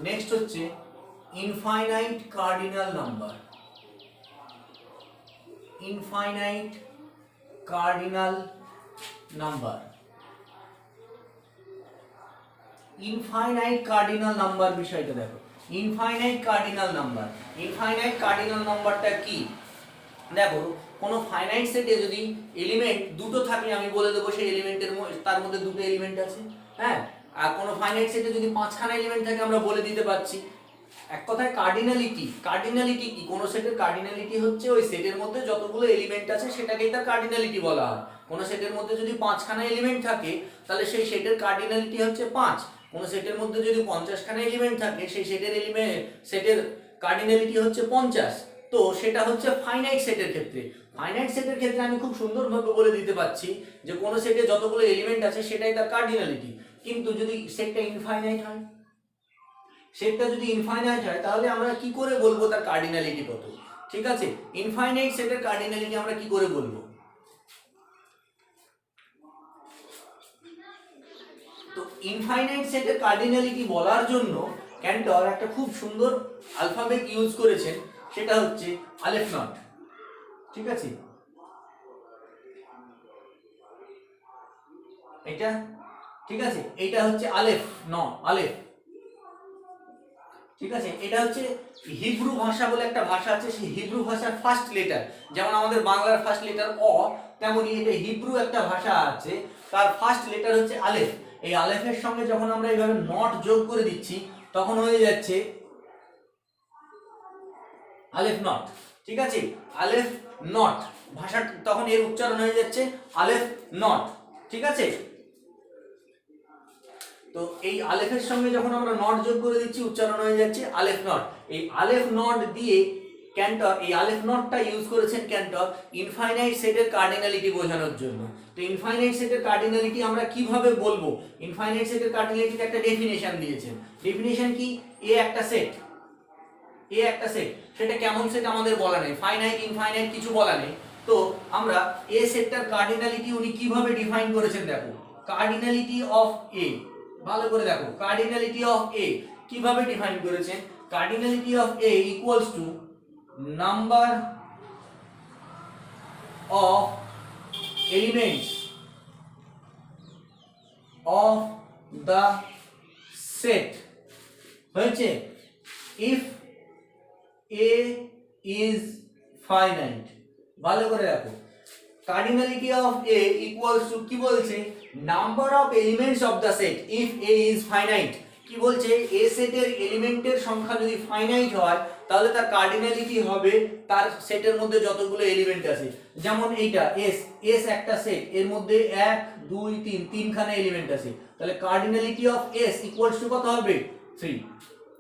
Next হচ্ছে infinite cardinal number. Infinite cardinal number, infinite cardinal number বিষয়টা দেখো। Infinite cardinal number, infinite cardinal নাম্বারটা কি? দেখো কোনো ফাইনাইট সেটে যদি এলিমেন্ট দুটো থাকে, আমি বলে দেবো সেই এলিমেন্টের তার মধ্যে দুটো এলিমেন্ট আছে, হ্যাঁ। আর কোনো ফাইনাইট সেটে যদি 5খানা এলিমেন্ট থাকে আমরা বলে দিতে পারছি। এক কথায় কার্ডিনালিটি, কার্ডিনালিটি কি? কোনো সেটের কার্ডিনালিটি হচ্ছে ওই সেটের মধ্যে যতগুলো এলিমেন্ট আছে সেটাকেই তার কার্ডিনালিটি বলা হয়। কোনো সেটের মধ্যে যদি 5খানা এলিমেন্ট থাকে তাহলে সেই সেটের কার্ডিনালিটি হচ্ছে 5। কোনো সেটের মধ্যে যদি 50খানা এলিমেন্ট থাকে সেই সেটের কার্ডিনালিটি হচ্ছে 50। তো সেটা হচ্ছে ফাইনাইট সেটের ক্ষেত্রে। ফাইনাইট সেটের ক্ষেত্রে আমি খুব সুন্দরভাবে বলে দিতে পারছি যে কোনো সেটে যতগুলো এলিমেন্ট আছে সেটাই তার কার্ডিনালিটি। কিন্তু যদি সেটটা ইনফাইনাইট হয়, সেটটা যদি ইনফাইনাইট হয় তাহলে আমরা কি করে বলবো তার কার্ডিনালিটি কত? ঠিক আছে, ইনফাইনাইট সেটের কার্ডিনালিটি আমরা কি করে বলবো? তো ইনফাইনাইট সেটের কার্ডিনালিটি বলার জন্য ক্যান্টর একটা খুব সুন্দর অ্যালফাবেট ইউজ করেছেন, সেটা হচ্ছে আলেফ নট। ঠিক আছে, এটা ঠিক আছে, এটা হচ্ছে আলেফ আলেফ। ঠিক আছে, এটা হচ্ছে হিব্রু ভাষা বলে একটা ভাষা আছে, সেই হিব্রু ভাষার ফার্স্ট লেটার। যেমন আমাদের বাংলার ফার্স্ট লেটার অ, তেমনি এটা হিব্রু একটা ভাষা আছে, তার ফার্স্ট লেটার হচ্ছে আলেফ। এই আলেফের সঙ্গে যখন আমরা এইভাবে নট যোগ করে দিচ্ছি তখন হয়ে যাচ্ছে আলেফ নট। ঠিক আছে, আলেফ নট ভাষা, তখন এর উচ্চারণ হয়ে যাচ্ছে আলেফ নট। ঠিক আছে, তো এই আলেফের সঙ্গে যখন আমরা নট যোগ করে দিচ্ছি উচ্চারণ হয়ে যাচ্ছে আলেফ নট। এই আলেফ নট দিয়ে ক্যান্টর এই আলেফ নটটা ইউজ করেছেন ক্যান্টর ইনফাইনাইট সেটের কার্ডিনালিটি বোঝানোর জন্য। তো ইনফাইনাইট সেটের কার্ডিনালিটি আমরা কিভাবে বলবো? ইনফাইনাইট সেটের কার্ডিনালিটির একটা ডেফিনেশন দিয়েছেন। ডেফিনেশন কি? এ একটা সেট, এ একটা সেট, সেটা কেমন সেট আমাদের বলা নেই, ফাইনাইট ইনফাইনাইট কিছু বলা নেই। তো আমরা এ সেটটার কার্ডিনালিটি উনি কিভাবে ডিফাইন করেছেন দেখো। কার্ডিনালিটি অফ এ, ভালো করে দেখো, কার্ডিনালিটি অফ এ কিভাবে ডিফাইন করেছেন। Cardinality of A equals two number of elements of the set হয়েছে ইফ এ ইজ ফাইনাইট। ভালো করে দেখো, cardinality of A equals two কি বলছে? Number of elements of the set if A is finite. কি বলছে? এ সেটের এলিমেন্টের সংখ্যা যদি ফাইনাইট হয় তাহলে তার কার্ডিনালিটি হবে তার সেটের মধ্যে যতগুলো এলিমেন্ট আছে। যেমন এইটা এস একটা সেট, এর মধ্যে 1 2 3 তিনখানা এলিমেন্ট আছে, তাহলে cardinality of S equals to কত হবে? 3।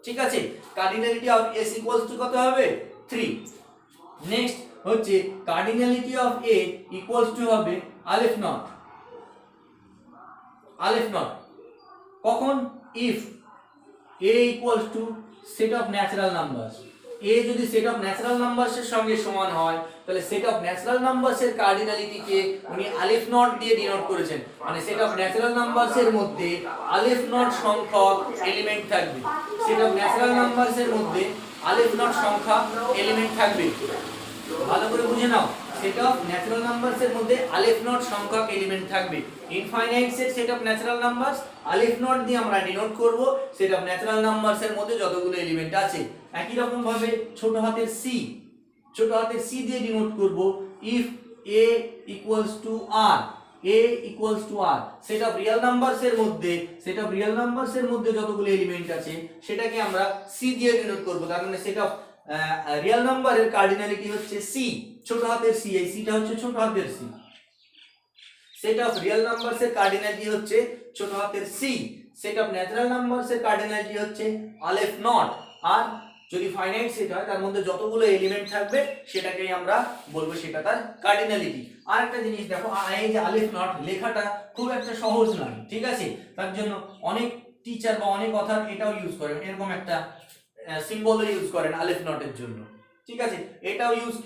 ঠিক আছে, cardinality of S equals to কত হবে? 3। নেক্সট হচ্ছে cardinality of A equals to হবে আলেফ নট। আলেফ নট কখন? If A equals to set of natural numbers. A যদি সেট অফ ন্যাচারাল নাম্বারস এর সঙ্গে সমান হয় তাহলে সেট অফ ন্যাচারাল নাম্বারস এর কার্ডিনালিটিকে উনি আলেফ নট দিয়ে ডিনোট করেছেন। মানে সেট অফ ন্যাচারাল নাম্বারস এর মধ্যে আলেফ নট সংখ্যক এলিমেন্ট থাকবে। সেট অফ ন্যাচারাল নাম্বারস এর মধ্যে আলেফ নট সংখ্যা এলিমেন্ট থাকবে। ভালো করে বুঝে নাও, সেট অফ ন্যাচারাল নাম্বারস এর মধ্যে আলেফ নট সংখ্যক এলিমেন্ট থাকবে। Infinite set of natural numbers Alef not দিয়ে আমরা ডিনোট করব সেট অফ ন্যাচারাল নাম্বারস এর মধ্যে যতগুলো এলিমেন্ট আছে। একই রকম ভাবে ছোট হাতের সি দিয়ে ডিনোট করব if A equals to R. A equals to R set of real numbers এর মধ্যে যতগুলো এলিমেন্ট আছে সেটাকে আমরা সি দিয়ে ডিনোট করব। তার মানে সেট অফ রিয়েল নাম্বারের কার্ডিনালিটি হচ্ছে সি, ছোট হাতের সি, এই সিটা হচ্ছে ছোট হাতের C. Set of real numbers এর কার্ডিনালিটি হচ্ছে ছোট হাতের C. Set of natural numbers এর কার্ডিনালিটি হচ্ছে আলেফ নট। আর যদি ফাইনাইট সেট হয় তার মধ্যে যতগুলো এলিমেন্ট থাকবে সেটাকেই আমরা বলবো সেটা তার কার্ডিনালিটি। আর একটা জিনিস দেখো, এই যে আলেফ নট লেখাটা খুব একটা সহজ নয়। ঠিক আছে, তার জন্য অনেক টিচার বা অনেক অথর এটাও ইউজ করেন, এরকম একটা সিম্বল ইউজ করেন আলেফ নটের জন্য। ঠিক আছে,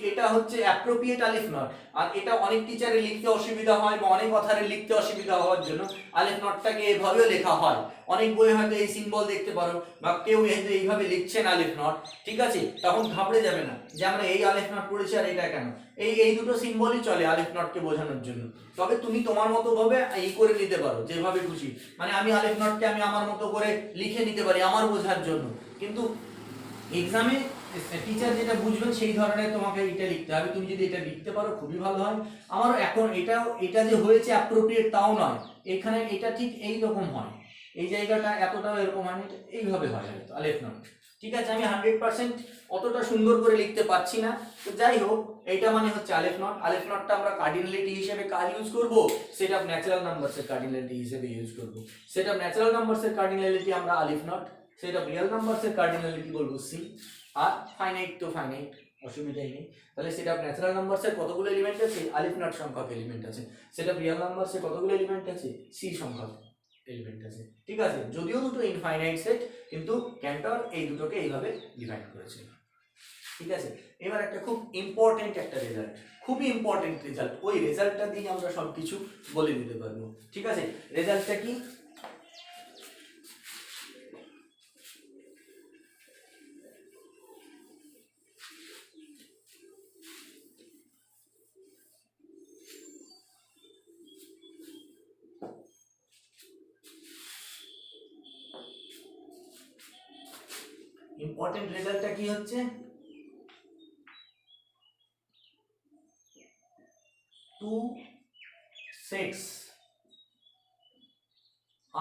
এটা হচ্ছে অ্যাপ্রোপ্রিয়েট আলিফ নট। আর এটা অনেক টিচারে লিখতে অসুবিধা হয় বা অনেক অথারে লিখতে অসুবিধা হওয়ার জন্য আলিফ নটটাকে এভাবেও লেখা হয়। অনেক বই হয়তো এই সিম্বল দেখতে পারো বা কেউ এইভাবে লিখছেন আলিফ নট, ঠিক আছে, তখন ঘাবড়ে যাবে না যে আমরা এই আলিফ নট পড়েছি আর এটা কেন। এই দুটো সিম্বলই চলে আলিফ নটকে বোঝানোর জন্য। তবে তুমি তোমার মতো ভাবে এই করে নিতে পারো যেভাবে খুশি, মানে আমি আলিফ নটকে আমি আমার মতো করে লিখে নিতে পারি আমার বোঝার জন্য, কিন্তু এক্সামে টিচার যেটা বুঝবেন সেই ধরনের তোমাকে এটা লিখতে হবে। তুমি যদি এটা লিখতে পারো খুবই ভালো হয়। আমার এখন এটা যে হয়েছে অ্যাপ্রোপ্রিয়েট তাও নয়, এখানে এটা ঠিক এই রকম হয়, এই জায়গাটা এতটাও এরকম হয় না, এইভাবে হয় হয়তো আলিফ নট। ঠিক আছে, আমি 100% অতটা সুন্দর করে লিখতে পারছি না, তো যাই হোক এইটা মানে হচ্ছে আলিফ নট। আলিফ নটটা আমরা কার্ডিনালিটি হিসেবে কাজ ইউজ করব, সেট অফ ন্যাচারাল নাম্বারসের কার্ডিনালিটি হিসেবে ইউজ করব। সেট অফ ন্যাচারাল নাম্বারসের কার্ডিনালিটি আমরা aleph naught, set of real নাম্বারসের কার্ডিনালিটি বলবো সি, আর ফাইনাইট তো ফাইনাইট, অসুবিধাই নেই। তাহলে সেট অফ ন্যাচারাল নাম্বারসের কতগুলো এলিমেন্ট আছে? আলিফ নট সংখ্যক এলিমেন্ট আছে। সেট অফ রিয়েল নাম্বারসের কতগুলো এলিমেন্ট আছে? সি সংখ্যক এলিমেন্ট আছে। ঠিক আছে, যদিও দুটো ইনফাইনাইট সেট, কিন্তু ক্যান্টর এই দুটোকে এইভাবে ডিভাইড করেছে। ঠিক আছে, এবার একটা খুব ইম্পর্টেন্ট একটা রেজাল্ট, খুবই ইম্পর্টেন্ট রেজাল্ট, ওই রেজাল্টটা দিয়ে আমরা সবকিছু বলে দিতে পারবো। ঠিক আছে, রেজাল্টটা কি? ইম্পর্টেন্ট রেজাল্টটা কি হচ্ছে? 2 sets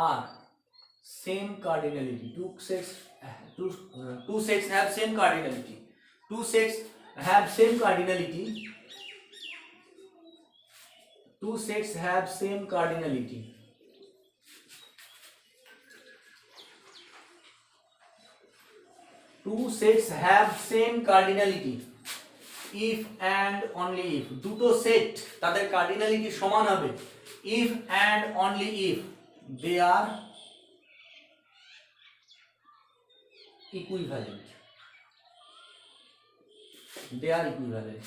are same cardinality. Two sets have same cardinality. Two sets have same cardinality. Two sets have same cardinality. Two sets have same cardinality. If and only if দুটো সেট তাদের কার্ডিনালিটি সমান হবে, if and only if they are equivalent. They are equivalent.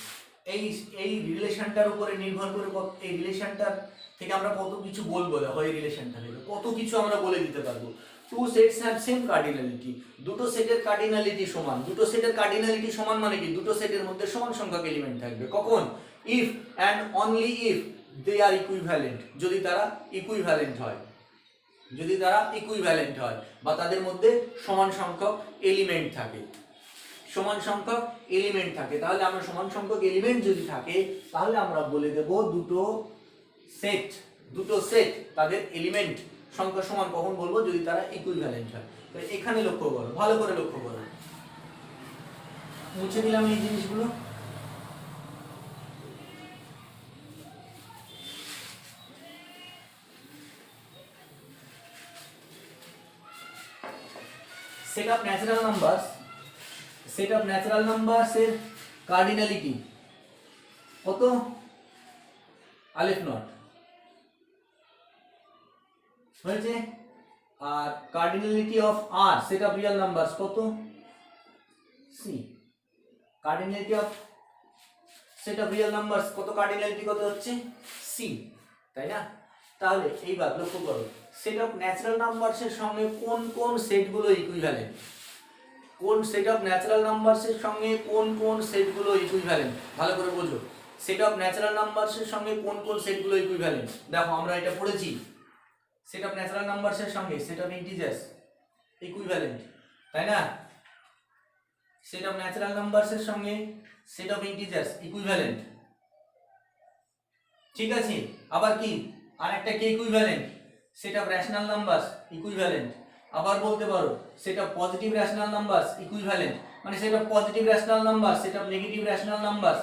এই রিলেশনটার উপরে নির্ভর করে এই রিলেশনটার থেকে আমরা কত কিছু বলবো, দেখো এই রিলেশনটা থেকে কত কিছু আমরা বলে দিতে পারবো। Two sets have same cardinality, দুটো সেটের কার্ডিনালিটি সমান। দুটো সেটের কার্ডিনালিটি সমান মানে কি? দুটো সেটের মধ্যে সমান সংখ্যক এলিমেন্ট থাকবে। কখন? If and only if they are equivalent, যদি তারা ইকুইভ্যালেন্ট হয়, যদি তারা ইকুইভ্যালেন্ট হয় বা তাদের মধ্যে সমান সংখ্যক এলিমেন্ট থাকে, সমান সংখ্যক এলিমেন্ট থাকে। তাহলে আমরা সমান সংখ্যক এলিমেন্ট যদি থাকে তাহলে আমরা বলে দেব দুটো সেট তাদের এলিমেন্ট সংখ্যা সমান। কখন বলবো? যদি তারা ইকুইভ্যালেন্ট হয়। তো এখানে লক্ষ্য করো, ভালো করে লক্ষ্য করো, মুছে দিলাম এই জিনিসগুলো। Set of natural numbers, set of natural numbers এর কার্ডিনালিটি কত? আলিফ নট হয়েছে। আর cardinality of R set of real numbers কত? C. Cardinality of set of real numbers কত? কার্ডিনালিটি কত হচ্ছে? সি, তাই না? তাহলে এইবার লক্ষ্য করো, সেট অফ ন্যাচারাল নাম্বারসের সঙ্গে কোন কোন সেটগুলো ইকুইভ্যালেন্ট? কোন সেট অফ ন্যাচারাল নাম্বারসের সঙ্গে কোন কোন সেটগুলো ইকুইভ্যালেন্ট? ভালো করে বোঝো, সেট অফ ন্যাচারাল নাম্বারসের সঙ্গে কোন কোন সেটগুলো ইকুইভ্যালেন্ট। দেখো আমরা এটা পড়েছি, সেট অফ ন্যাচারাল নাম্বারসের সঙ্গে সেট অফ ইন্টিজার্স ইকুইভ্যালেন্ট, তাই না? সেট অফ ন্যাচারাল নাম্বারসের সঙ্গে সেট অফ ইন্টিজার্স ইকুইভ্যালেন্ট, ঠিক আছে। আবার কি আরেকটা কি equivalent? Set of rational numbers equivalent. আবার বলতে পারো set of positive rational numbers equivalent, মানে set of positive rational number, set of negative rational number.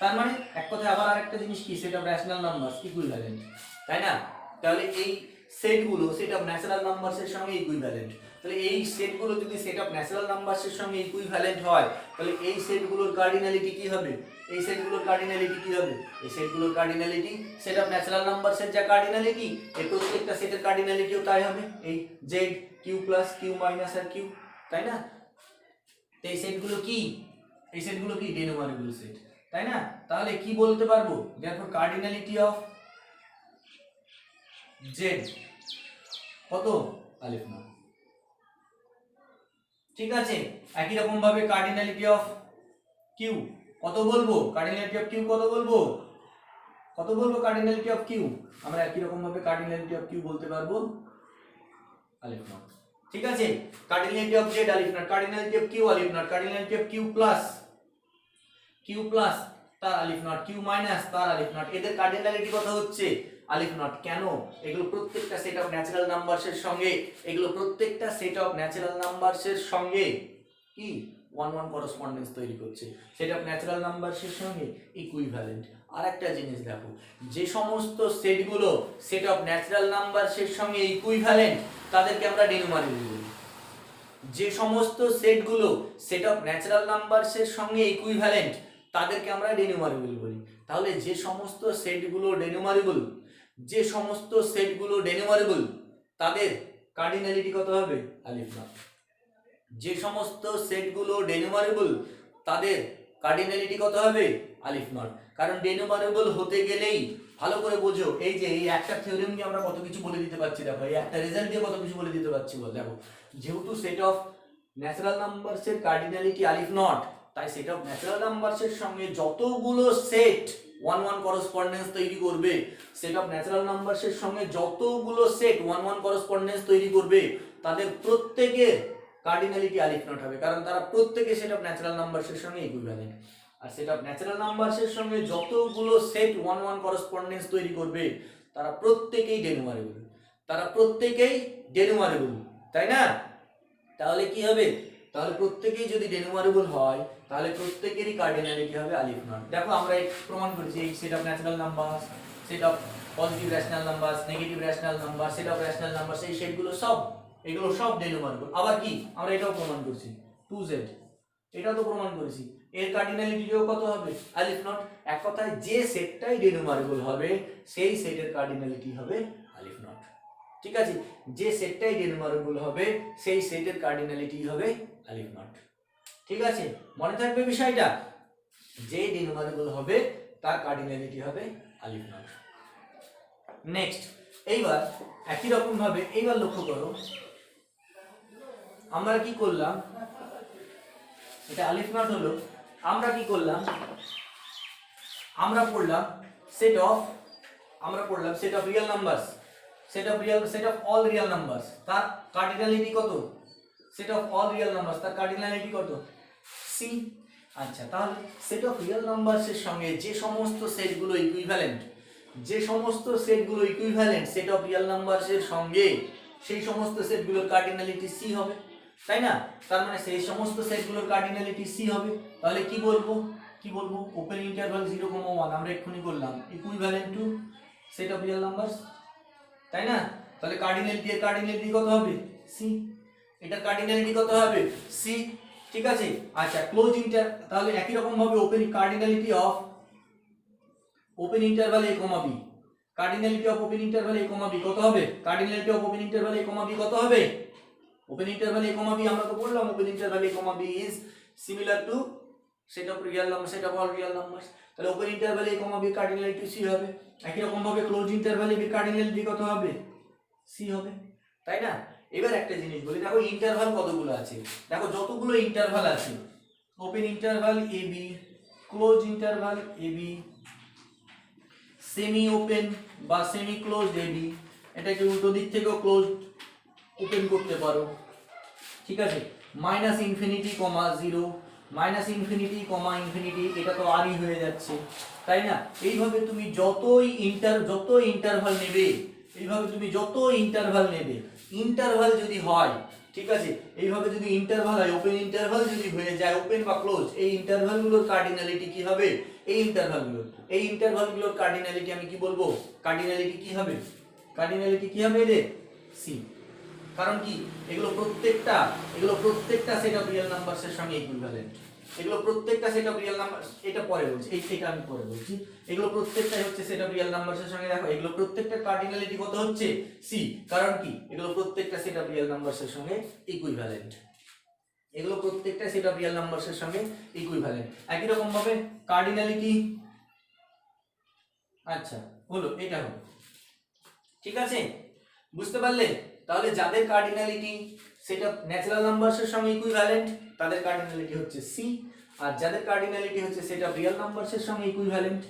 তার মানে এক কথায় আবার আরেকটা জিনিস কি? Set of rational numbers equivalent, তাই না? তাহলে এই সেটগুলো সেট অফ ন্যাচারাল নাম্বারসের সঙ্গে ইকুইভ্যালেন্ট। তাহলে এই সেটগুলো যদি সেট অফ ন্যাচারাল নাম্বারসের সঙ্গে ইকুইভ্যালেন্ট হয় তাহলে এই সেটগুলোর কার্ডিনালিটি কি হবে? এই সেটগুলোর কার্ডিনালিটি কি হবে? এই সেটগুলোর কার্ডিনালিটি সেট অফ ন্যাচারাল নাম্বারসের যা কার্ডিনালিটি, এই প্রত্যেকটা সেটের কার্ডিনালিটিও তাই হবে, এই Z Q plus Q minus আর কিউ, তাই না? তো এই সেটগুলো কি? এই সেটগুলো কি ডেনুমারেবল সেট, তাই না? তাহলে কি বলতে পারবো, therefore cardinality of z কত, আলিফ নট। ঠিক আছে, একই রকম ভাবে কার্ডিনালিটি অফ কিউ কত বলবো, কার্ডিনালিটি অফ কিউ কত বলবো, কত বলবো কার্ডিনালিটি অফ কিউ, আমরা একই রকম ভাবে কার্ডিনালিটি অফ কিউ বলতে পারবো আলিফ নট। ঠিক আছে, cardinality of Z aleph naught, cardinality of Q aleph naught, cardinality of Q plus তার আলিফ নট, কিউ মাইনাস তার আলিফ নট, এদের কার্ডিনালিটি কত হচ্ছে আলিফ নট। কেন? এগুলো প্রত্যেকটা সেট অফ ন্যাচারাল নাম্বারসের সঙ্গে, এগুলো প্রত্যেকটা সেট অফ ন্যাচারাল নাম্বারসের সঙ্গে কি 1 1 করসপন্ডেন্স তৈরি করছে, সেট অফ ন্যাচারাল নাম্বারসের সঙ্গে ইকুইভ্যালেন্ট। আর একটা জিনিস দেখো, যে সমস্ত সেটগুলো সেট অফ ন্যাচারাল নাম্বারসের সঙ্গে ইকুইভ্যালেন্ট তাদেরকে আমরা ডেনুমারেবল বলি। যে সমস্ত সেটগুলো সেট অফ ন্যাচারাল নাম্বারসের সঙ্গে ইকুইভ্যালেন্ট তাদেরকে আমরা ডেনুমারেবল বলি। তাহলে যে সমস্ত সেটগুলো ডেনুমারেবল, যে সমস্ত সেটগুলো ডেনুমারেবল তাদের কার্ডিনালিটি কত হবে আলিফ নট। যে সমস্ত সেটগুলো ডেনুমারেবল তাদের কার্ডিনালিটি কত হবে আলিফ নট। কারণ ডেনুমারেবল হতে গেলেই ভালো করে বোঝো, এই যে এই একটা থিওরেম দিয়ে আমরা কত কিছু বলে দিতে পারছি, দেখো এই একটা রেজাল্ট দিয়ে কত কিছু বলে দিতে পারছি বল। দেখো যেহেতু সেট অফ ন্যাচারাল নাম্বারসের কার্ডিনালিটি আলিফ নট, তাই সেট অফ ন্যাচারাল নাম্বারসের সঙ্গে যতগুলো সেট 1 1 করসপন্ডেন্স তৈরি করবে, সেট অফ ন্যাচারাল নাম্বারসের সঙ্গে যতগুলো সেট 1 1 করসপন্ডেন্স তৈরি করবে তাদের প্রত্যেকের কার্ডিনালিটি আলিফ নট হবে, কারণ তারা প্রত্যেকে সেট অফ ন্যাচারাল নাম্বারসের সঙ্গে ইকুইভ্যালেন্ট। আর সেট অফ ন্যাচারাল নাম্বারসের সঙ্গে যতগুলো সেট 1 1 করসপন্ডেন্স তৈরি করবে তারা প্রত্যেকেই ডেনুমারেবল, তারা প্রত্যেকেই ডেনুমারেবল, তাই না? তাহলে কি হবে, তাহলে প্রত্যেকেই যদি ডেনুমারেবল হয় তাহলে প্রত্যেকেরই কার্ডিনালিটি হবে আলিফ নট। দেখো আমরা প্রমাণ করেছি এই set of natural number, set of positive rational number, negative rational number, set of rational number, এই সেটগুলো সব, এগুলো সব ডেনুমারেবল। আবার কি আমরা এটাও প্রমাণ করছি 2z, এটাও তো প্রমাণ করেছি, এর কার্ডিনালিটিও কত হবে আলিফ নট। এক কথায় যে সেটটাই ডেনুমারেবল হবে সেই সেটের কার্ডিনালিটি হবে আলিফ নট। ঠিক আছে, যে সেটটাই ডেনুমারেবল হবে সেই সেটের কার্ডিনালিটি হবে আলিফ নট। ঠিক আছে, মনে থাকবে বিষয়টা, যে ডেনুমারেবল হবে তার কার্ডিনালিটি হবে আলিফ নট। নেক্সট, এইবার একই রকম ভাবে এইবার লক্ষ্য করো, আমরা কি করলাম, এটা আলিফ নট হলো, আমরা কি করলাম, আমরা পড়লাম set of real numbers, set of all real numbers, তার কার্ডিনালিটি কত, set of all real numbers তার কার্ডিনালিটি কত সি। আচ্ছা, তাহলে সেট অফ রিয়েল নাম্বারসের সঙ্গে যে সমস্ত সেটগুলো ইকুইভ্যালেন্ট, যে সমস্ত সেটগুলো ইকুইভ্যালেন্ট সেট অফ রিয়েল নাম্বারসের সঙ্গে সেই সমস্ত সেটগুলোর কার্ডিনালিটি সি হবে, তাই না? তার মানে সেই সমস্ত সেটগুলোর কার্ডিনালিটি সি হবে। তাহলে কি বলবো, ওপেন ইন্টারভাল 0, 1 আমরা এক্ষুনি করলাম, equivalent to set of real numbers, তাই না? তাহলে কার্ডিনালিটি কত হবে সি, এটার কার্ডিনালিটি কত হবে সি। ঠিক আছে, আচ্ছা ক্লোজ ইন্টার, তাহলে একই রকম ভাবে cardinality of open interval a, b, cardinality of open interval a, b কত হবে, cardinality of open interval a, b কত হবে, ওপেন ইন্টারভাল a, b আমরা তো বললাম open interval a, b is similar to set of real number, set of all real numbers. তাহলে open interval a, b cardinality C হবে। একই রকম ভাবে close interval a, b cardinality কত হবে সি হবে, তাই না? এবার একটা জিনিস বলি, দেখো ইন্টারভাল কতগুলো আছে, দেখো যতগুলো ইন্টারভাল আছে, open interval a, b, close interval a, b, semi open বা সেমি ক্লোজ a, b, এটাকে উল্টো দিক থেকেও ক্লোজ ওপেন করতে পারো। ঠিক আছে, মাইনাস ইনফিনিটি কমা 0, মাইনাস ইনফিনিটি কমা ইনফিনিটি, এটা তো আরই হয়ে যাচ্ছে, তাই না? এইভাবে তুমি যত ইন্টারভাল নেবে, এইভাবে তুমি যত ইন্টারভাল নেবে, ইন্টারভাল যদি হয়, ঠিক আছে, এইভাবে যদি ইন্টারভাল হয়, ওপেন ইন্টারভাল যদি হয়ে যায়, ওপেন বা ক্লোজ, এই ইন্টারভালগুলোর কার্ডিনালিটি কি হবে, এই ইন্টারভালগুলোর কার্ডিনালিটি আমি কি বলবো, কার্ডিনালিটি কি হবে রে সি। কারণ কি, এগুলো প্রত্যেকটা সেট অফ রিয়েল নাম্বারসের সঙ্গে ইকুইভ্যালেন্ট, এগুলো প্রত্যেকটা সেট অফ রিয়েল নাম্বার, এটা পরে বলছি, এইটা আমি পরে বলছি, এগুলো প্রত্যেকটাই হচ্ছে সেট অফ রিয়েল নাম্বারসের সঙ্গে, দেখো এগুলো প্রত্যেকটা কার্ডিনালিটি কত হচ্ছে সি, কারণ কি এগুলো প্রত্যেকটা সেট অফ রিয়েল নাম্বারসের সঙ্গে ইকুইভ্যালেন্ট, এগুলো প্রত্যেকটা সেট অফ রিয়েল নাম্বারসের সঙ্গে ইকুইভ্যালেন্ট। একই রকম ভাবে কার্ডিনালিটি, আচ্ছা হলো, এটা হলো, ঠিক আছে, বুঝতে পারলে? তাহলে যাদের কার্ডিনালিটি সেট অফ ন্যাচারাল নাম্বারসের সঙ্গে ইকুইভ্যালেন্ট তাদের কার্ডিনালিটি হচ্ছে সি, আর যাদের কার্ডিনালিটি হচ্ছে সেট অফ রিয়েল নাম্বারসের সঙ্গে ইকুইভ্যালেন্ট,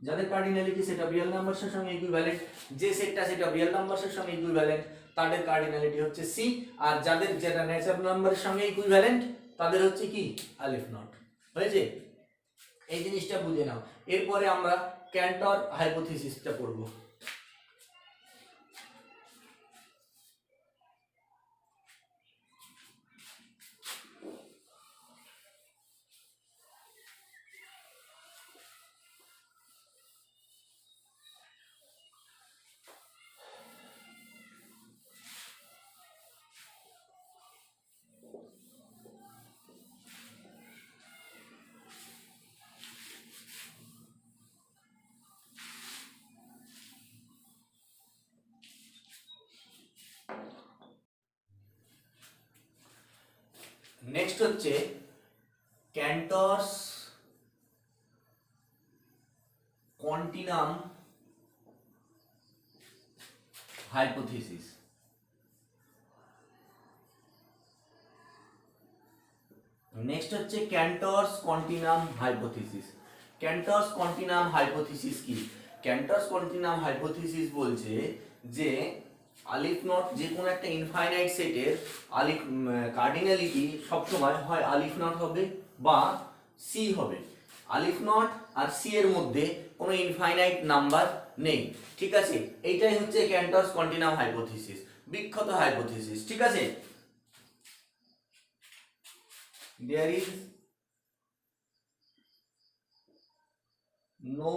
যাদের কার্ডিনালিটি সেট অফ রিয়েল নাম্বারসের সঙ্গে ইকুইভ্যালেন্ট, যে সেটটা সেট অফ রিয়েল নাম্বারসের সঙ্গে ইকুইভ্যালেন্ট তাদের কার্ডিনালিটি হচ্ছে সি, আর যাদের যেটা ন্যাচারাল নাম্বারের সঙ্গে ইকুইভ্যালেন্ট তাদের হচ্ছে কি আলিফ নট। হয়েছে? এই জিনিসটা বুঝে নাও। এরপরে আমরা ক্যান্টর হাইপোথিসিসটা পড়ব। নেক্সট হচ্ছে ক্যান্টরস কন্টিনাম হাইপোথিসিস। নেক্সট হচ্ছে ক্যান্টরস কন্টিনাম হাইপোথিসিস। ক্যান্টরস কন্টিনাম হাইপোথিসিস কি? ক্যান্টরস কন্টিনাম হাইপোথিসিস বলছে যে আলিফ নট যে কোনো একটা ইনফাইনাইট সেটের আলিফ কার্ডিনালিটি সবসময় হয় আলিফ নট হবে বা সি হবে। আলিফ নট আর সি এর মধ্যে কোনো ইনফাইনাইট নাম্বার নেই, ঠিক আছে? এইটাই হচ্ছে ক্যান্টরস কন্টিনাম হাইপোথিসিস, বিখ্যাত হাইপোথিসিস, ঠিক আছে? There is no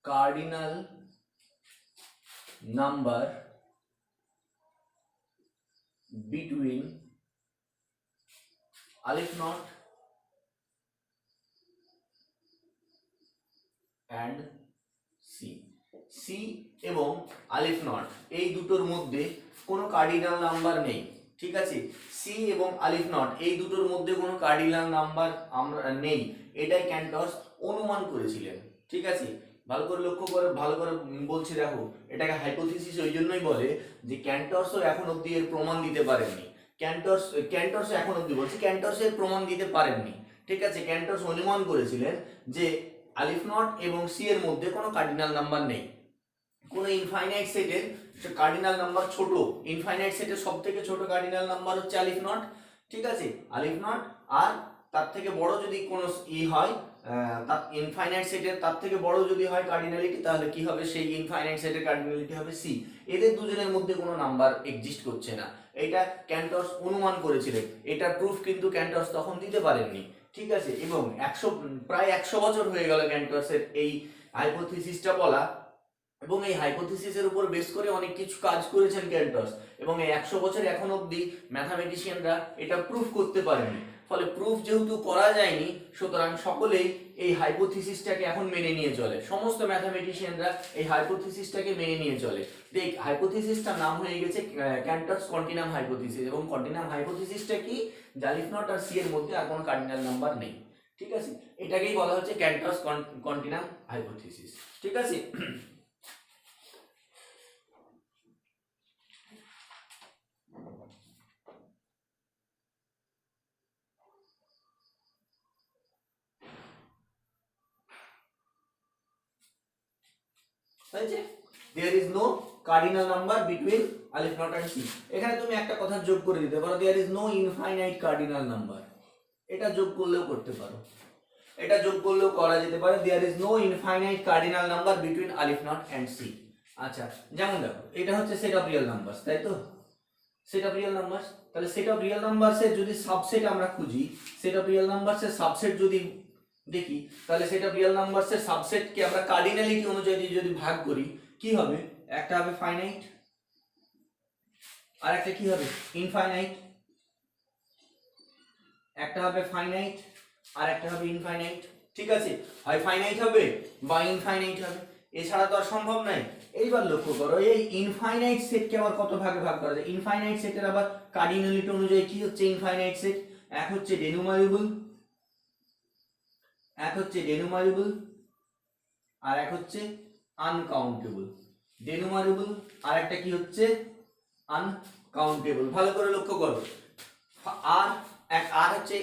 cardinal number between alif not and C. C এবং আলিফ নট এই দুটোর মধ্যে কোনো কার্ডিনাল নাম্বার নেই, ঠিক আছে? সি এবং আলিফ নট এই দুটোর মধ্যে কোনো কার্ডিনাল নাম্বার আমরা নেই, এটাই ক্যান্টরস অনুমান করেছিলেন, ঠিক আছে? ভালো করে লক্ষ্য করে ভালো করে বলছি, দেখো এটাকে হাইপোথিসিস ওই জন্যই বলে যে ক্যান্টরসও এখন অবধি এর প্রমাণ দিতে পারেননি। ক্যান্টরস এখন অবধি বলছি ক্যান্টরস এর প্রমাণ দিতে পারেননি, ঠিক আছে? ক্যান্টরস অনুমান করেছিলেন যে আলিফ নট এবং সি এর মধ্যে কোনো কার্ডিনাল নাম্বার নেই। কোনো ইনফাইনাইট সেটের কার্ডিনাল নাম্বার ছোট, ইনফাইনাইট সেটের সবথেকে ছোট কার্ডিনাল নাম্বার হচ্ছে আলিফ নট, ঠিক আছে? আলিফ নট, আর তার থেকে বড় যদি কোনো হয় তার ইনফাইনাইট সেটের তার থেকে বড় যদি হয় কার্ডিনালিটি, তাহলে কি হবে? সেই ইনফাইনাইট সেটের কার্ডিনালিটি হবে সি। এদের দুজনের মধ্যে কোনো নাম্বার এক্সিস্ট করছে না, এটা ক্যান্টরস অনুমান করেছিলেন। এটা প্রুফ কিন্তু ক্যান্টরস তখন দিতে পারেননি, ঠিক আছে? এবং প্রায় 100 বছর হয়ে গেল ক্যান্টরসের এই হাইপোথিসিসটা বলা, এবং এই হাইপোথিসিসের উপর বেস করে অনেক কিছু কাজ করেছেন ক্যান্টরস, এবং এই 100 বছর এখন অবধি ম্যাথামেটিশিয়ানরা এটা প্রুফ করতে পারেনি। ফলে প্রুফ যেহেতু করা যায়নি, সুতরাং সকলেই এই হাইপোথিসিসটাকে এখন মেনে নিয়ে চলে, সমস্ত ম্যাথামেটিশিয়ানরা এই হাইপোথিসিসটাকে মেনে নিয়ে চলে। দেখ, হাইপোথিসিসটার নাম হয়ে গেছে ক্যান্টরস কন্টিনাম হাইপোথিসিস, এবং কন্টিনাম হাইপোথিসিসটা কি? আলিফ নট আর সি এর মধ্যে আর কোনো কার্ডিনাল নাম্বার নেই, ঠিক আছে? এটাকেই বলা হচ্ছে ক্যান্টরস কন্টিনাম হাইপোথিসিস, ঠিক আছে? there is no cardinal number between alif not and c। এখানে তুমি একটা কথা যোগ করে দিতে পারো, there is no infinite cardinal number, এটা যোগ করলেও করতে পারো, এটা যোগ করলেও করা যেতে পারে, there is no infinite cardinal number between alif not and c। আচ্ছা, যেমন দেখো এটা হচ্ছে সেট অফ রিয়েল নাম্বারস, তাই তো? সেট অফ রিয়েল নাম্বারস, তাহলে সেট অফ রিয়েল নাম্বারস এর যদি সাবসেট আমরা খুঁজি, সেট অফ রিয়েল নাম্বারস এর সাবসেট যদি দেখি, তাহলে সেট অফ রিয়েল নাম্বারস এর সাবসেটকে আমরা কার্ডিনালিটি অনুযায়ী যদি ভাগ করি, কি হবে? একটা হবে ফাইনাইট, আর একটা কি হবে? ইনফাইনাইট। একটা হবে ফাইনাইট আর একটা হবে ইনফাইনাইট, ঠিক আছে? হয় ফাইনাইট হবে বা ইনফাইনাইট হবে। এছাড়া তো আর সম্ভব নাই। এইবার লক্ষ্য করো এই ইনফাইনাইট সেটকে আবার কত ভাগে ভাগ করা যায়। ইনফাইনাইট সেটের আবার কার্ডিনালিটি অনুযায়ী কি হচ্ছে ইনফাইনাইট সেট, এক হচ্ছে ডেনুমারেবল, এক হচ্ছে ডেনুমারেবল আর এক হচ্ছে আনকাউন্টেবল। ডেনুমারেবল আর একটা কি হচ্ছে আনকাউন্টেবল। ভালো করে লক্ষ্য করো, আর হচ্ছে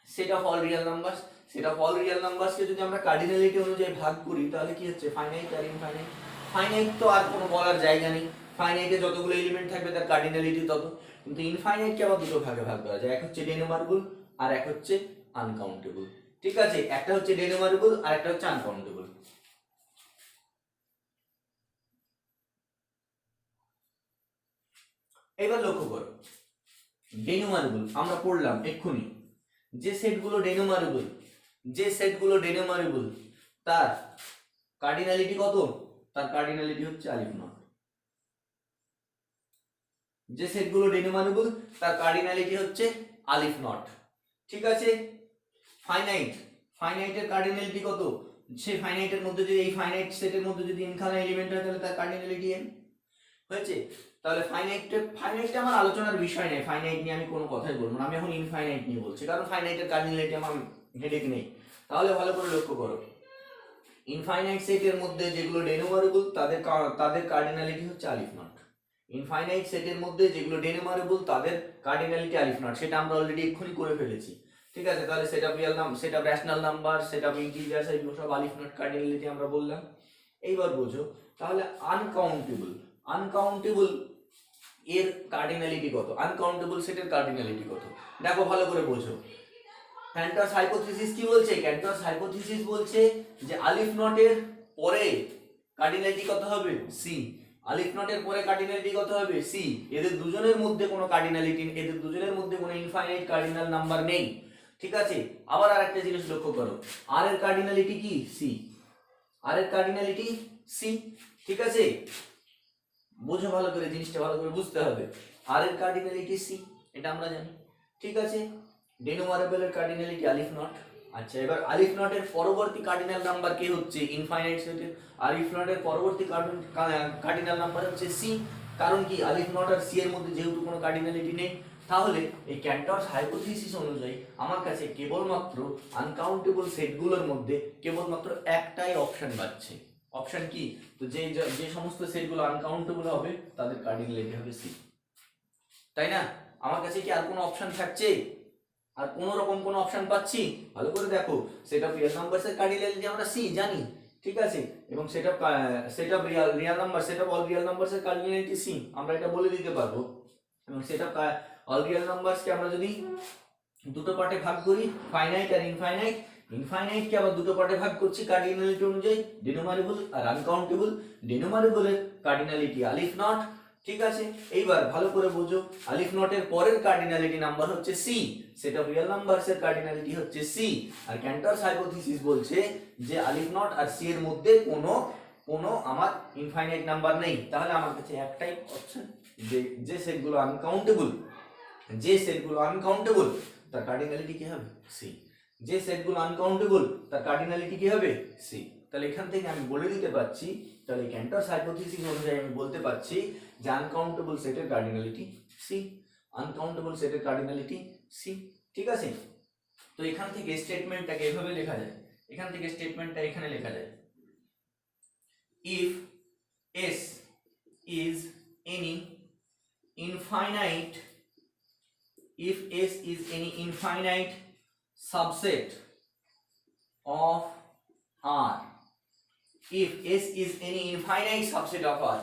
set of all real numbers. Set of all real নাম্বারসকে যদি আমরা কার্ডিনালিটি অনুযায়ী ভাগ করি তাহলে কি হচ্ছে ফাইনাইট আর ইনফাইনাইট। ফাইনাইট তো আর কোনো বলার জায়গা নেই, ফাইনাইটে যতগুলো এলিমেন্ট থাকবে তার কার্ডিনালিটি তত। কিন্তু ইনফাইনাইটকে আবার দুটো ভাগে ভাগ করা যায়, এক হচ্ছে ডেনুমারেবল আর এক হচ্ছে আনকাউন্টেবল। ঠিক আছে, একটা হচ্ছে ডেনুমারেবল আর একটা হচ্ছে আনকাউন্টেবল। এবার লক্ষ্য করো ডেনুমারেবল আমরা পড়লাম এক্ষুনি, যে সেটগুলো ডেনুমারেবল, যে সেটগুলো ডেনুমারেবল তার কার্ডিনালিটি কত, তার কার্ডিনালিটি হচ্ছে আলিফ নট। যে সেটগুলো ডেনুমারেবল তার কার্ডিনালিটি হচ্ছে আলিফ নট। ঠিক আছে, ফাইনাইট, ফাইনাইটের কার্ডিনালিটি কত, সে ফাইনাইটের মধ্যে যদি এই ফাইনাইট সেটের মধ্যে যদি ইনখানা এলিমেন্ট হয় তাহলে তার কার্ডিনালিটি n হয়েছে। তাহলে ফাইনাইটটা আমার আলোচনার বিষয় নেই, ফাইনাইট নিয়ে আমি কোনো কথাই বলবো না, আমি এখন ইনফাইনাইট নিয়ে বলছি, কারণ ফাইনাইটের কার্ডিনালিটি আমার হেডেক নেই। তাহলে ভালো করে লক্ষ্য করো, ইনফাইনাইট সেটের মধ্যে যেগুলো ডেনুমারেবল তাদের কার্ডিনালিটি হচ্ছে আলিফ নট। ইনফাইনাইট সেটের মধ্যে যেগুলো ডেনুমারেবল তাদের কার্ডিনালিটি আলিফ নট, সেটা আমরা অলরেডি এক্ষুনি করে ফেলেছি। ঠিক আছে, তাহলে set of real number, set of rational number, set of integers, এগুলো সব আলিফ নট কার্ডিনালিটি আমরা বললাম। এইবার বোঝো তাহলে আনকাউন্টেবল, আনকাউন্টেবল এর কার্ডিনালিটি কত, আনকাউন্টেবল সেটের কার্ডিনালিটি কত, দেখো ভালো করে বোঝো। ক্যান্টরস হাইপোথিসিস কি বলছে, ক্যান্টরস হাইপোথিসিস বলছে যে আলিফ নটের পরে কার্ডিনালিটি কত হবে সি, আলিফ নটের পরে কার্ডিনালিটি কত হবে সি। এদের দুজনের মধ্যে কোনো কার্ডিনালিটি, এদের দুজনের মধ্যে কোনো ইনফাইনাইট কার্ডিনাল নাম্বার নেই। ঠিক আছে, আবার আরেকটা জিনিস লক্ষ্য করো, আর এর কার্ডিনালিটি কি সি, আর এর কার্ডিনালিটি সি। ঠিক আছে, বোঝো ভালো করে, জিনিসটা ভালো করে বুঝতে হবে। আর এর কার্ডিনালিটি সি, এটা আমরা জানি। ঠিক আছে, ডেনুমারেবলের কার্ডিনালিটি আলিফ নট। আচ্ছা, এবার আলিফ নটের পরবর্তী কার্ডিনাল নাম্বার কে হচ্ছে ইনফাইনাইট সেটের, আলিফ নটের পরবর্তী কার্ডিনাল নাম্বার হচ্ছে সি। কারণ কি আলিফ নট আর সি এর মধ্যে যেহেতু কোনো কার্ডিনালিটি নেই, তাহলে এই ক্যান্টরস হাইপোথিসিস অনুযায়ী আমার কাছে কেবলমাত্র আনকাউন্টেবল সেটগুলোর মধ্যে কেবলমাত্র একটাই অপশন পাচ্ছে। অপশন কি, তো যে সমস্ত সেটগুলো আনকাউন্টেবল হবে তাদের কার্ডিনালিটি হবে সি, তাই না? আমার কাছে কি আর কোনো অপশন থাকছে, আর কোন রকম কোনো অপশন পাচ্ছি? ভালো করে দেখো, সেট অফ রিয়েল নাম্বারস এর কার্ডিনালিটি আমরা সি জানি। ঠিক আছে, এবং set of real number, set of all real numbers এর কার্ডিনালিটি সি আমরা এটা বলে দিতে পারবো। এবং set of all real numbers কে আমরা যদি দুটো পার্টে ভাগ করি, ফাইনাইট আর ইনফাইনাইট, ইনফাইনাইট কে আবার দুটো পার্টে ভাগ করছি কার্ডিনালিটি অনুযায়ী, ডেনুমারেবল আর আনকাউন্টেবল। ডেনুমারেবলের কার্ডিনালিটি আলিফ নট। ঠিক আছে, এইবার ভালো করে বোঝো, আলিফ নটের পরের কার্ডিনালিটি নাম্বার হচ্ছে C, set of real numbers এর কার্ডিনালিটি হচ্ছে সি। আর ক্যান্টরস হাইপোথিসিস বলছে যে আলিফ নট আর সি এর মধ্যে কোনো আমার ইনফাইনাইট নাম্বার নেই। তাহলে আমার কাছে একটাই অপশন, যে সেটগুলো আনকাউন্টেবল, যে সেটগুলো আনকাউন্টেবল তার কার্ডিনালিটি কি হবে সি, যে সেটগুলো আনকাউন্টেবল তার কার্ডিনালিটি কি হবে সি। তাহলে এখান থেকে আমি বলে দিতে পারছি, তাহলে ক্যান্টরস হাইপোথিসিস অনুযায়ী আমি বলতে পারছি যে আনকাউন্টেবল সেটের কার্ডিনালিটি সি, আনকাউন্টেবল সেটের কার্ডিনালিটি সি। ঠিক আছে, তো এখান থেকে স্টেটমেন্টটাকে এভাবে লেখা যায়, এখান থেকে স্টেটমেন্টটা এখানে লেখা যায়, if S is any infinite, if S is any infinite subset of R, if S is any infinite subset of R,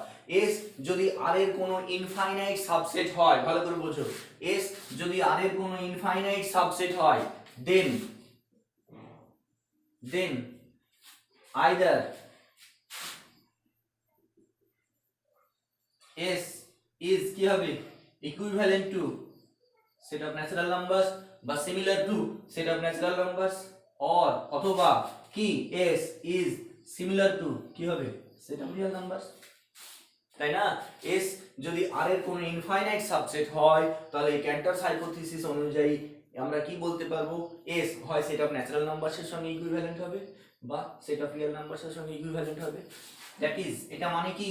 S যদি R এর কোনো ইনফাইনাইট সাবসেট হয়, ভালো করে বোঝো, S যদি R এর কোনো ইনফাইনাইট সাবসেট হয়, then either S is কি হবে equivalent to set of natural numbers বা similar to set of natural numbers, or অথবা কি S is সিমিলার টু কি হবে সেট অফ রিয়েল নাম্বারস, তাই না? S যদি R এর কোনো ইনফাইনাইট সাবসেট হয় তাহলে এই ক্যান্টরস হাইপোথিসিস অনুযায়ী আমরা কি বলতে পারবো, S হয় সেট অফ ন্যাচারাল নাম্বারস এর সঙ্গে ইকুইভ্যালেন্ট হবে, বা সেট অফ রিয়েল নাম্বারসের সঙ্গে ইকুইভ্যালেন্ট হবে। দ্যাট ইজ এটা মানে কি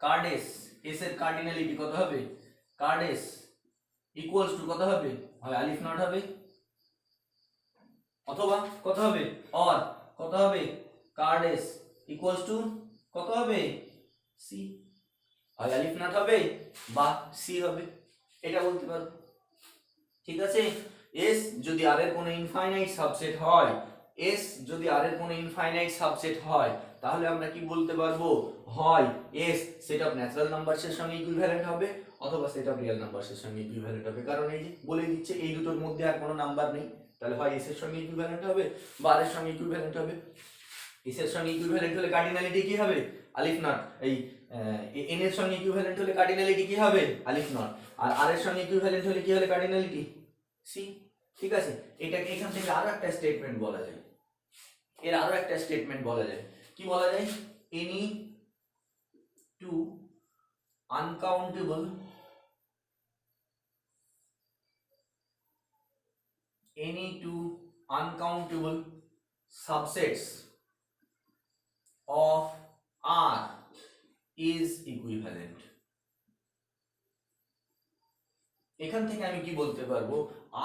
কার্ড এস এর কার্ডিনালিটি কত হবে, কার্ড এস ইকুয়ালস টু কত হবে, হয় আলিফ নট হবে অথবা কত হবে, অর কত হবে, কার্ড এস ইকুয়ালস টু কত হবে, সি, হয় আলিফ নট হবে বা সি হবে, এটা বলতে পারো। ঠিক আছে, এস যদি আর এর কোনো ইনফাইনাইট সাবসেট হয়, এস যদি আর এর কোনো ইনফাইনাইট সাবসেট হয়, তাহলে আমরা কি বলতে পারবো, হয় এস সেট অফ ন্যাচারাল নাম্বারসের সঙ্গে ইকুইভ্যালেন্ট হবে অথবা সেট অফ রিয়েল নাম্বারসের সঙ্গে ইকুইভ্যালেন্ট হবে। কারণ এই যে বলে দিচ্ছে এই দুটোর মধ্যে আর কোনো নাম্বার নেই, তাহলে হয় এস এর সঙ্গে ইকুইভ্যালেন্ট হবে বা আর এর সঙ্গে ইকুইভ্যালেন্ট হবে। এস এর সঙ্গে ইকুইভ্যালেন্ট হলে কার্ডিনালিটি কি হবে, আলিফ নট। এই এন এর সঙ্গে ইকুইভ্যালেন্ট হলে কার্ডিনালিটি কি হবে, আলিফ নট। আর আর এর সঙ্গে ইকুইভ্যালেন্ট হলে কি হলে কার্ডিনালিটি, সি। ঠিক আছে, এটাকে এখান থেকে আরো একটা স্টেটমেন্ট বলা যায়, এর আরো একটা স্টেটমেন্ট বলা যায়, কি বলা যায়, any two uncountable subsets of R is equivalent। এখান থেকে আমি কি বলতে পারবো,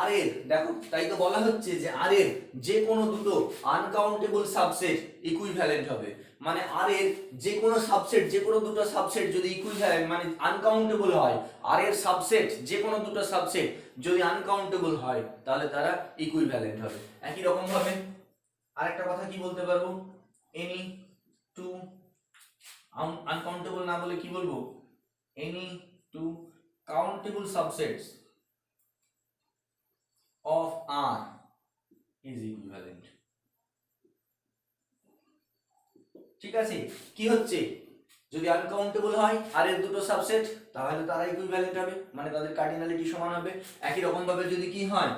আর এর, দেখো তাই তো বলা হচ্ছে যে আর এর যে কোনো দুটো আনকাউন্টেবল সাবসেট ইকুইভ্যালেন্ট হবে, মানে আর এর যে কোনো সাবসেট, যে কোনো দুটো সাবসেট যদি ইকুইভ্যালেন্ট মানে আনকাউন্টেবল হয়, আর এর সাবসেট যে কোনো দুটো সাবসেট যদি আনকাউন্টেবল হয় তাহলে তারা ইকুইভ্যালেন্ট হবে। একই রকম ভাবে আরেকটা কথা কি বলতে পারবো, এনি টু, আনকাউন্টেবল না বলে কি বলবো, any two countable subsets of R is equivalent। ঠিক আছে, কি হচ্ছে, যদি আনকাউন্টেবল হয় আর এর দুটো সাবসেট তাহলে তারা ইকুইভ্যালেন্ট হবে, মানে তাদের কার্ডিনালিটি সমান হবে। একই রকম ভাবে যদি কি হয়,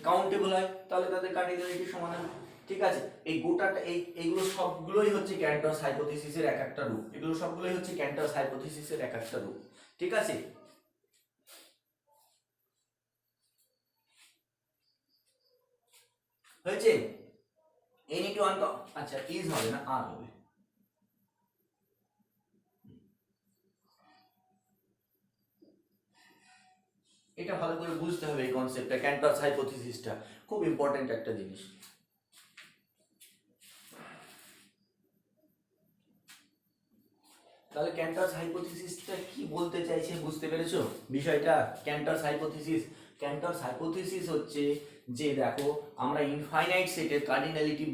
কাউন্টেবল হয় তাহলে তাদের কার্ডিনালিটি সমান হবে। ঠিক আছে, এই গোটাটা এইগুলো সবগুলোই হচ্ছে ক্যান্টরস হাইপোথিসিসের এক একটা রূপ, এগুলো সবগুলোই হচ্ছে ক্যান্টরস হাইপোথিসিসের এক একটা রূপ। ঠিক আছে, হয়েছে, এনি টু আচ্ছা ইজ হবে না, আর হবে। এটা ভালো করে বুঝতে হবে, এই কনসেপ্টটা, ক্যান্টরস হাইপোথিসিসটা খুব ইম্পর্টেন্ট একটা জিনিস। তাহলে ক্যান্টরস হাইপোথিসিসটা কি বলতে চাইছে বুঝতে পেরেছো বিষয়টা? ক্যান্টরস হাইপোথিসিস হচ্ছে যে, দেখো আমরা ইনফাইনাইট সেটের কার্ডিনালিটি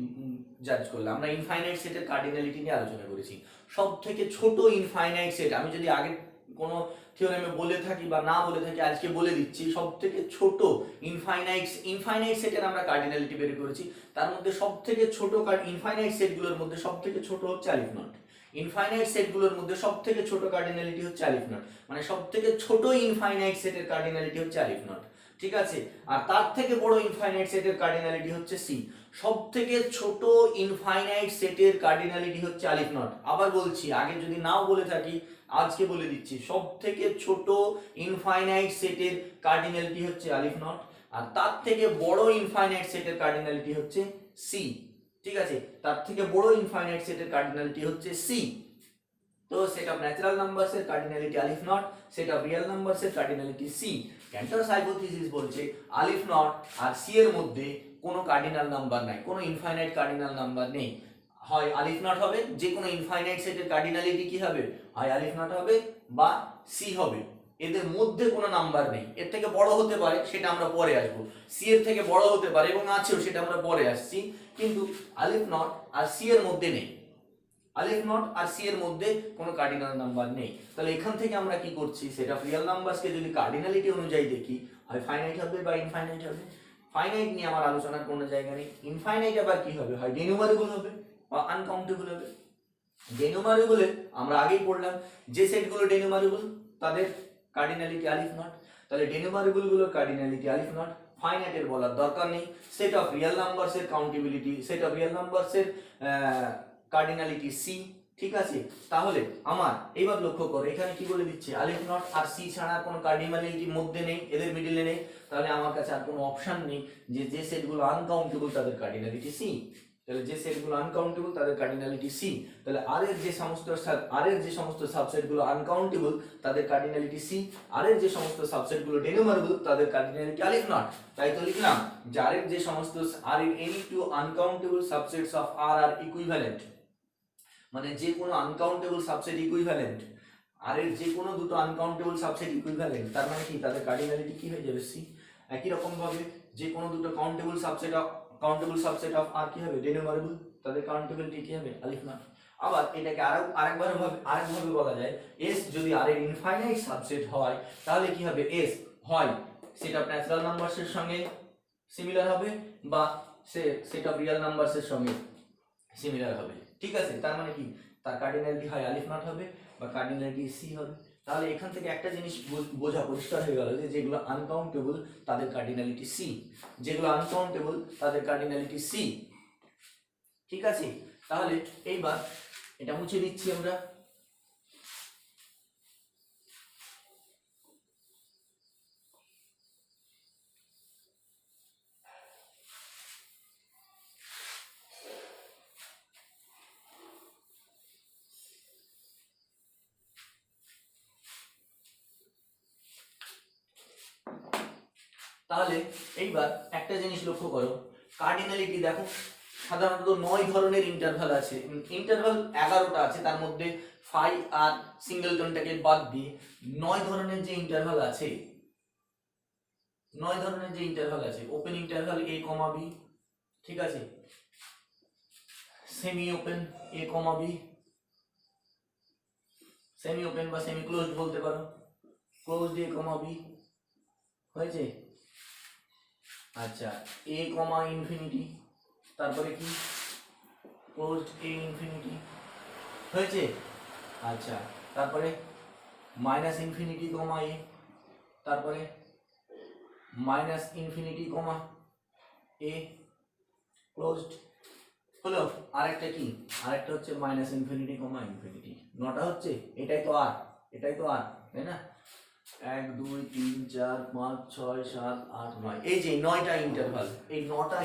জাজ করলাম, আমরা ইনফাইনাইট সেটের কার্ডিনালিটি নিয়ে আলোচনা করেছি। সব থেকে ছোট ইনফাইনাইট সেট, আমি যদি আগে কোনো থিওরেমে বলে থাকি বা না বলে থাকি, আজকে বলে দিচ্ছি, সব থেকে ছোট ইনফাইনাইট সেটের আমরা কার্ডিনালিটি বের করেছি। তার মধ্যে সব থেকে ছোট ইনফাইনাইট সেটগুলোর মধ্যে সব থেকে ছোট হচ্ছে আলিফ নট। ইনফাইনাইট সেটগুলোর মধ্যে সবথেকে ছোট কার্ডিনালিটি হচ্ছে আলিফ নট, মানে সবথেকে ছোট ইনফাইনাইট সেটের কার্ডিনালিটি হচ্ছে আলিফ নট। ঠিক আছে, আর তার থেকে বড় ইনফাইনাইট সেটের কার্ডিনালিটি হচ্ছে সি। সবথেকে ছোট ইনফাইনাইট সেটের কার্ডিনালিটি হচ্ছে আলিফ নট। আবার বলছি, আগে যদি নাও বলে থাকি আজকে বলে দিচ্ছি, সবথেকে ছোট ইনফাইনাইট সেটের কার্ডিনালিটি হচ্ছে আলিফ নট, আর তার থেকে বড় ইনফাইনাইট সেটের কার্ডিনালিটি হচ্ছে সি। ঠিক আছে, তার থেকে বড় ইনফাইনাইট সেটের কার্ডিনালিটি হচ্ছে সি। তো সেট অফ ন্যাচারাল নাম্বারস এর cardinality aleph naught, set of real numbers এর কার্ডিনালিটি সি। ক্যান্টরস হাইপোথিসিস বলছে আলিফ নট আর সি এর মধ্যে কোনো কার্ডিনাল নাম্বার নাই, কোনো ইনফাইনাইট কার্ডিনাল নাম্বার নেই। হয় আলিফ নট হবে, যে কোনো ইনফাইনাইট সেটের কার্ডিনালিটি কি হবে, হয় আলিফ নট হবে বা সি হবে, এদের মধ্যে কোনো নাম্বার নেই। এর থেকে বড় হতে পারে, সেটা আমরা পরে আসবো, সি এর থেকে বড় হতে পারে এবং আছেও, সেটা আমরা পরে আসছি, কিন্তু আলিফ নট আর সি এর মধ্যে নেই, আলিফ নট আর সি এর মধ্যে কোনো কার্ডিনাল নাম্বার নেই। তাহলে এখান থেকে আমরা কি করছি, সেট অফ রিয়েল নাম্বারসকে যদি কার্ডিনালিটি অনুযায়ী দেখি, হয় ফাইনাইট হবে বা ইনফাইনাইট হবে। ফাইনাইট নিয়ে আমার আলোচনার কোনো জায়গা নেই। ইনফাইনাইট আবার কি হবে, হয় ডেনুমারেবল হবে বা আনকাউন্টেবল হবে। ডেনুমারেবলে আমরা আগেই পড়লাম, যে সেটগুলো ডেনুমারেবল তাদের কার্ডিনালিটি আলিফ নট, তাহলে ডেনুমারেবল গুলোর কার্ডিনালিটি আলিফ নট। ফাইনাইটের বলার দরকার নেই। সেট অফ রিয়েল নাম্বারসের কাউন্টেবিলিটি, সেট অফ রিয়েল নাম্বারসের কার্ডিনালিটি সি। ঠিক আছে, তাহলে আমার এইবার লক্ষ্য করো, এখানে কি বলে দিচ্ছে, আলিফ নট আর সি ছাড়া কোনো কার্ডিনালিটির মধ্যে নেই, এদের মিডলে নেই, তাহলে আমার কাছে আর কোনো অপশন নেই যে সেটগুলো আনকাউন্টেবল তাদের কার্ডিনালিটি সি। তাহলে যে সেটগুলো আনকাউন্টেবল তাদের কার্ডিনালিটি সি। তাহলে আর এর যে সমস্ত সাবসেটগুলো আনকাউন্টেবল তাদের কার্ডিনালিটি সি, আর এর যে সমস্ত সাবসেটগুলো ডেনুমারেবল তাদের কার্ডিনালিটি আলিফ নট। তাই তো লিখলাম যে আর এর যে সমস্ত আর এর any two uncountable subsets of R are equivalent, মানে যে কোনো আনকাউন্টেবল সাবসেট ইকুইভ্যালেন্ট, আর এর যে কোনো দুটো আনকাউন্টেবল সাবসেট ইকুইভ্যালেন্ট, তার মানে কি তাদের কার্ডিনালিটি কি হয়ে যাবে সি। একই রকম ভাবে যে কোনো দুটো কাউন্টেবল সাবসেট অফ আর কি হবে ডেনুমারেবল, তাদের কাউন্টেবিলিটি কি হবে আলিফ নট। আবার এটাকে আরেকভাবে বলা যায়, এস যদি আর এর ইনফাইনাইট সাবসেট হয় তাহলে কি হবে, এস হয় সেট অফ ন্যাচারাল নাম্বারসের সঙ্গে সিমিলার হবে বা সেট অফ রিয়েল নাম্বারসের সঙ্গে সিমিলার হবে। ঠিক আছে, তার মানে কি তার কার্ডিনালিটি হয় আলিফ নট হবে বা কার্ডিনালিটি সি হবে। তাহলে এখান থেকে একটা জিনিস বোঝা পরিষ্কার হয়ে গেল যে যেগুলো আনকাউন্টেবল তাদের কার্ডিনালিটি সি, যেগুলো আনকাউন্টেবল তাদের কার্ডিনালিটি সি। ঠিক আছে, তাহলে এইবার এটা মুছে দিচ্ছি আমরা। তাহলে এইবার একটা জিনিস লক্ষ্য করো, কার্ডিনালিটি দেখো সাধারণত 9 ধরনের ইন্টারভাল আছে, ইন্টারভাল 11টা আছে, তার মধ্যে ফাই আর সিঙ্গেলটনটাকে বাদ দিয়ে 9 ধরনের যে ইন্টারভাল আছে, 9 ধরনের যে ইন্টারভাল আছে, ওপেন ইন্টারভাল a, b, ঠিক আছে, semi open a, b, semi open বা সেমি ক্লোজড বলতে পারো, ক্লোজড a, b হয়েছে। আচ্ছা, a, ইনফিনিটি, তারপরে কি ক্লোজড a ইনফিনিটি হয়েছে। আচ্ছা, তারপরে মাইনাস ইনফিনিটি কমা a, তারপরে minus infinity comma a closed হলো। আরেকটা কি, আরেকটা হচ্ছে মাইনাস ইনফিনিটি কমা ইনফিনিটি। 9টা হচ্ছে, এটাই তো আর তাই না, 1 2 3 4 5 6 7 8 9, এই যে 9টা ইন্টারভাল, এই 9টা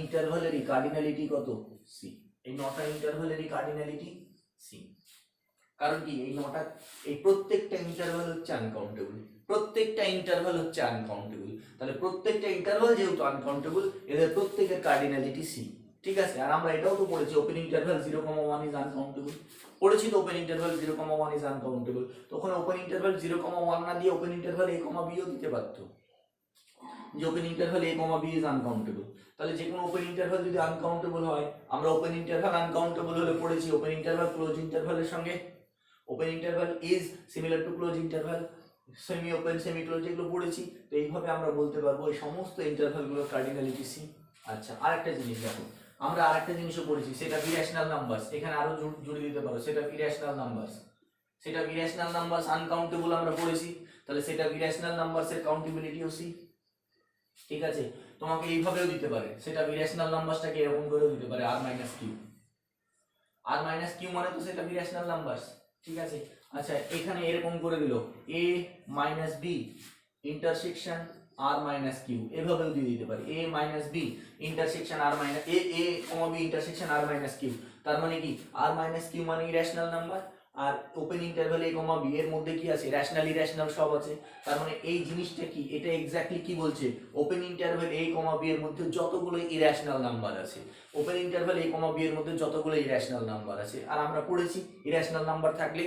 ইন্টারভালেরই কার্ডিনালিটি কত সি, এই 9টা ইন্টারভালেরই কার্ডিনালিটি সি। কারণ কি এই প্রত্যেকটা ইন্টারভাল হচ্ছে আনকাউন্টেবল, তাহলে প্রত্যেকটা ইন্টারভাল যেহেতু আনকাউন্টেবল এদের প্রত্যেকের কার্ডিনালিটি সি। ঠিক আছে, আর আমরা এটাও তো পড়েছি ওপেন ইন্টারভাল 0,1 ইজ আনকাউন্টেবল, পড়েছি তো ওপেন ইন্টারভাল 0,1 ইজ আনকাউন্টেবল। তখন ওপেন ইন্টারভাল 0,1 না দিয়ে ওপেন ইন্টারভাল a, b ও দিতে পারতো, যে open interval a, b is uncountable. তাহলে যে কোনো ওপেন ইন্টারভাল যদি আনকাউন্টেবল হয়, আমরা ওপেন ইন্টারভাল আনকাউন্টেবল হলে পড়েছি ওপেন ইন্টারভাল ক্লোজ ইন্টারভালের সঙ্গে, open interval is similar two close interval, semi open semi close, এগুলো পড়েছি। তো এইভাবে আমরা বলতে পারবো এই সমস্ত ইন্টারভালগুলোর কার্ডিনালিটি সি। আচ্ছা, আরেকটা জিনিস দেখো, আমরা আরেকটা জিনিসও পড়েছি, সেটা ইরেশনাল নাম্বারস, এখানে আরো জুড়ে দিতে পারো, সেটা ইরেশনাল নাম্বারস আনকাউন্টেবল আমরা পড়েছি, তাহলে সেটা ইরেশনাল নাম্বারসের কাউন্টেবিলিটিও সি। ঠিক আছে, তোমাকে এইভাবেও দিতে পারে, সেটা ইরেশনাল নাম্বারসটাকে এরকম করেও দিতে পারে r মাইনাস কিউ মানে তো সেটা ইরেশনাল নাম্বারস। ঠিক আছে, আচ্ছা এখানে এরকম করে দিল a minus B intersection r minus Q, এভাবেও দিয়ে দিতে পারি a minus B intersection r minus a comma b intersection r minus Q. তার মানে কি r মাইনাস কিউ মানে ইরেশনাল নাম্বার, আর open interval a comma b এর মধ্যে কি আছে, রেশনাল ইরেশনাল সব আছে। তার মানে এই জিনিসটা কি, এটা এক্স্যাক্টলি কি বলছে, open interval a comma b এর মধ্যে যতগুলো ইরেশনাল নাম্বার আছে, open interval a comma b এর মধ্যে যতগুলো ইরেশনাল নাম্বার আছে, আর আমরা পড়েছি ইরেশনাল নাম্বার থাকলে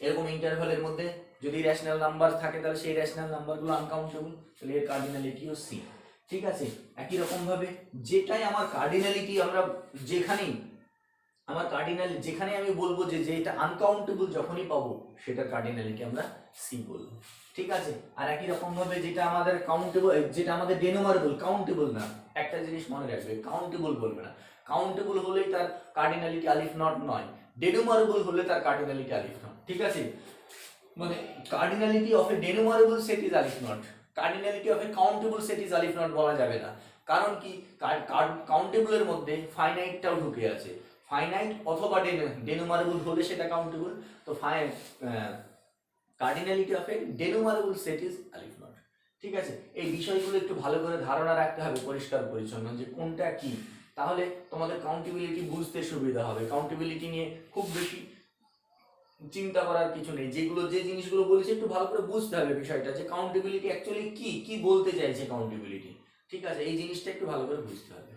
এরকম ইন্টারভ্যালের মধ্যে যদি রেশনাল নাম্বার থাকে তাহলে সেই রেশনাল নাম্বারগুলো আনকাউন্টেবল, তাহলে এর কার্ডিনালিটিও সি। ঠিক আছে, একই রকম ভাবে যেটাই আমার কার্ডিনালিটি, আমরা যেখানেই আমার কার্ডিনালি যেখানে আমি বলবো যে এটা আনকাউন্টেবল যখনই পাবো সেটা কার্ডিনালিটি আমরা সি বলবো। ঠিক আছে, আর একই রকম ভাবে যেটা আমাদের কাউন্টেবল, যেটা আমাদের ডেনুমারেবল, কাউন্টেবল না, একটা জিনিস মনে রাখবে, কাউন্টেবল বলবে না, কাউন্টেবল হলেই তার কার্ডিনালিটি আলিফ নট নয়, ডেনুমারেবল হলে তার কার্ডিনালিটি আলিফ নট। ঠিক আছে, মানে cardinality of a denumerable set is aleph naught, cardinality of a countable set is aleph naught বলা যাবে না। কারণ কি, কাউন্টেবলের মধ্যে ফাইনাইটটাও ঢুকে আছে, ফাইনাইট অথবা ডেনুমারেবল হলে সেটা কাউন্টেবল। তো cardinality of a denumerable set is aleph naught. ঠিক আছে, এই বিষয়গুলো একটু ভালো করে ধারণা রাখতে হবে পরিষ্কার পরিচ্ছন্ন, যে কোনটা কি, তাহলে তোমাদের কাউন্টেবিলিটি বুঝতে সুবিধা হবে। কাউন্টেবিলিটি নিয়ে খুব বেশি চিন্তা করার কিছু নেই, যে জিনিসগুলো বলেছি একটু ভালো করে বুঝতে হবে বিষয়টা, যে কাউন্টেবিলিটি অ্যাকচুয়ালি কি বলতে চাইছে কাউন্টেবিলিটি। ঠিক আছে, এই জিনিসটা একটু ভালো করে বুঝতে হবে।